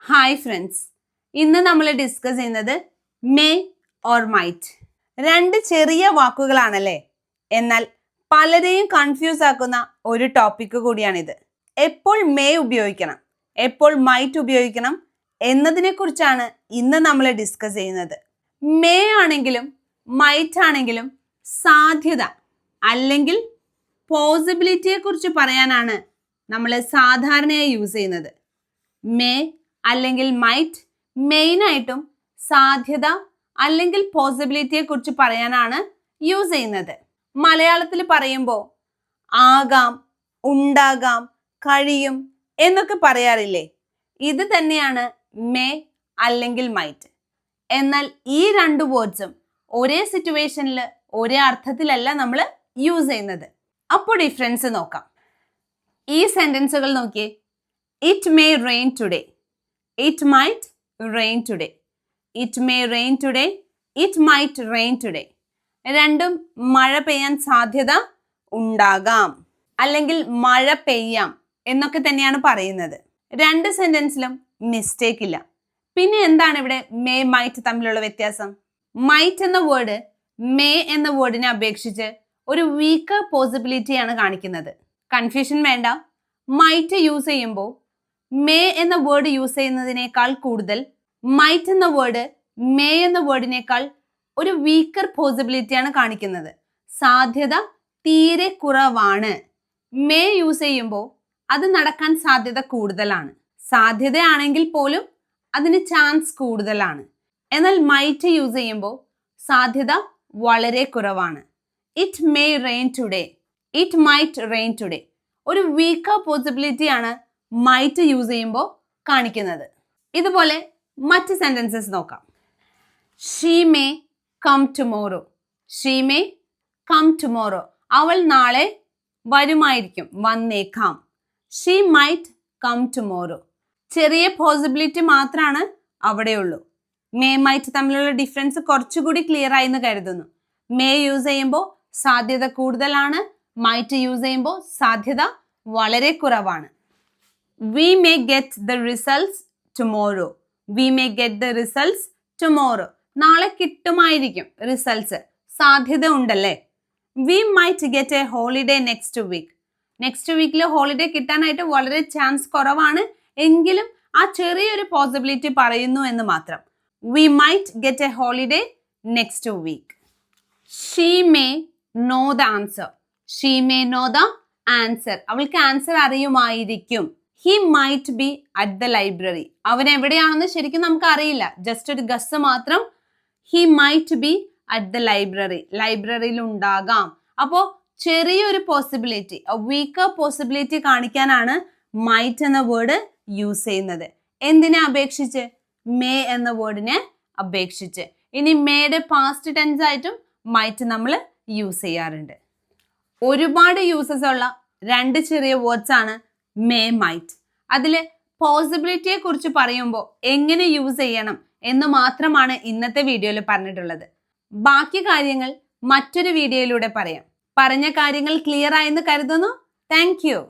Hi friends, ഇന്ന് നമ്മൾ discuss ചെയ്യുന്നത് മേ ഓർ മൈറ്റ്. രണ്ട് ചെറിയ വാക്കുകളാണല്ലേ, എന്നാൽ പലരെയും കൺഫ്യൂസ് ആക്കുന്ന ഒരു ടോപ്പിക് കൂടിയാണിത്. എപ്പോൾ മേ ഉപയോഗിക്കണം, എപ്പോൾ മൈറ്റ് ഉപയോഗിക്കണം എന്നതിനെ കുറിച്ചാണ് ഇന്ന് നമ്മൾ ഡിസ്കസ് ചെയ്യുന്നത്. മേ ആണെങ്കിലും മൈറ്റ് ആണെങ്കിലും സാധ്യത അല്ലെങ്കിൽ പോസിബിലിറ്റിയെ കുറിച്ച് പറയാനാണ് നമ്മൾ സാധാരണയായി യൂസ് ചെയ്യുന്നത്. മേ അല്ലെങ്കിൽ മൈറ്റ് മെയിനായിട്ടും സാധ്യത അല്ലെങ്കിൽ പോസിബിലിറ്റിയെ കുറിച്ച് പറയാനാണ് യൂസ് ചെയ്യുന്നത്. മലയാളത്തിൽ പറയുമ്പോൾ ആകാം, ഉണ്ടാകാം, കഴിയും എന്നൊക്കെ പറയാറില്ലേ? ഇത് തന്നെയാണ് മേ അല്ലെങ്കിൽ മൈറ്റ്. എന്നാൽ ഈ രണ്ട് വേർഡ്സും ഒരേ സിറ്റുവേഷനിൽ ഒരേ അർത്ഥത്തിലല്ല നമ്മൾ യൂസ് ചെയ്യുന്നത്. അപ്പോൾ ഡിഫറൻസ് നോക്കാം. ഈ സെന്റൻസുകൾ നോക്കിയേ. It may rain today, it might rain today. It may rain today, it might rain today. രണ്ടും മഴ പെയ്യാൻ സാധ്യത ഉണ്ടാകാം അല്ലെങ്കിൽ മഴ പെയ്യാം എന്നൊക്കെ തന്നെയാണ് പറയുന്നത്. രണ്ട് സെന്റൻസിലും മിസ്റ്റേക്ക് ഇല്ല. പിന്നെ എന്താണ് ഇവിടെ മേ മൈറ്റ് തമ്മിലുള്ള വ്യത്യാസം? മൈറ്റ് എന്ന വേർഡ് മേ എന്ന വേർഡിനെ അപേക്ഷിച്ച് ഒരു വീക്കർ പോസിബിലിറ്റിയാണ് കാണിക്കുന്നത്. കൺഫ്യൂഷൻ വേണ്ട. മൈറ്റ് യൂസ് ചെയ്യുമ്പോൾ മേ എന്ന വേർഡ് യൂസ് ചെയ്യുന്നതിനേക്കാൾ കൂടുതൽ മൈറ്റ് എന്ന വേർഡ് മേ എന്ന വേർഡിനേക്കാൾ ഒരു വീക്കർ പോസിബിലിറ്റിയാണ് കാണിക്കുന്നത്. സാധ്യത തീരെ കുറവാണ്. മേ യൂസ് ചെയ്യുമ്പോൾ അത് നടക്കാൻ സാധ്യത കൂടുതലാണ്. സാധ്യതയാണെങ്കിൽ പോലും അതിന് ചാൻസ് കൂടുതലാണ്. എന്നാൽ മൈറ്റ് യൂസ് ചെയ്യുമ്പോൾ സാധ്യത വളരെ കുറവാണ്. It may rain today, it might rain today. ഒരു വീക്കർ പോസിബിലിറ്റിയാണ് മൈറ്റ് യൂസ് ചെയ്യുമ്പോൾ കാണിക്കുന്നത്. ഇതുപോലെ മറ്റ് സെന്റൻസസ് നോക്കാം. She may come tomorrow, she may come tomorrow. അവൾ നാളെ വരുമായിരിക്കും, വന്നേക്കാം. She might come tomorrow. ചെറിയ പോസിബിലിറ്റി മാത്രമാണ് അവിടെയുള്ളൂ. മേ മൈറ്റ് തമ്മിലുള്ള ഡിഫറൻസ് കുറച്ചുകൂടി ക്ലിയർ ആയി എന്ന് കരുതുന്നു. മേ യൂസ് ചെയ്യുമ്പോൾ സാധ്യത കൂടുതലാണ്, മൈറ്റ് യൂസ് ചെയ്യുമ്പോൾ സാധ്യത വളരെ കുറവാണ്. We may get the results tomorrow. We may get the results tomorrow. നാളെ കിട്ടുമായിരിക്കും റിസൾട്ട്സ്. സാധ്യത ഉണ്ടല്ലേ. We might get a holiday next week. Next വീക്കിൽ ഹോളിഡേ കിട്ടാനായിട്ട് വളരെ ചാൻസ് കുറവാണ്, എങ്കിലും ആ ചെറിയൊരു പോസിബിലിറ്റി പറയുന്നു എന്ന് മാത്രം. We might get a holiday next week. She may know the answer. She may know the answer. അവൾക്ക് answer അറിയുമായിരിക്കും. He might be at the library. അവൻ എവിടെയാണെന്ന് ശരിക്കും നമുക്ക് അറിയില്ല, ജസ്റ്റ് ഒരു ഗസ് മാത്രം. He might be at the library. ലൈബ്രറിയിൽ ഉണ്ടാകാം. അപ്പോൾ ചെറിയൊരു പോസിബിലിറ്റി, വീക്കർ പോസിബിലിറ്റി കാണിക്കാനാണ് മൈറ്റ് എന്ന വേർഡ് യൂസ് ചെയ്യുന്നത്. എന്തിനെ അപേക്ഷിച്ച്? മേ എന്ന വേർഡിനെ അപേക്ഷിച്ച്. ഇനി മേയുടെ പാസ്റ്റ് ടെൻസ് ആയിട്ടും മൈറ്റ് നമ്മൾ യൂസ് ചെയ്യാറുണ്ട്. ഒരുപാട് യൂസസ് ഉള്ള രണ്ട് ചെറിയ വേർഡ്സ് ആണ് മേ മൈറ്റ്. അതിൽ പോസിബിലിറ്റിയെ കുറിച്ച് പറയുമ്പോൾ എങ്ങനെ യൂസ് ചെയ്യണം എന്ന് മാത്രമാണ് ഇന്നത്തെ വീഡിയോയിൽ പറഞ്ഞിട്ടുള്ളത്. ബാക്കി കാര്യങ്ങൾ മറ്റൊരു വീഡിയോയിലൂടെ പറയാം. പറഞ്ഞ കാര്യങ്ങൾ ക്ലിയർ ആയെന്ന് കരുതുന്നു. Thank you.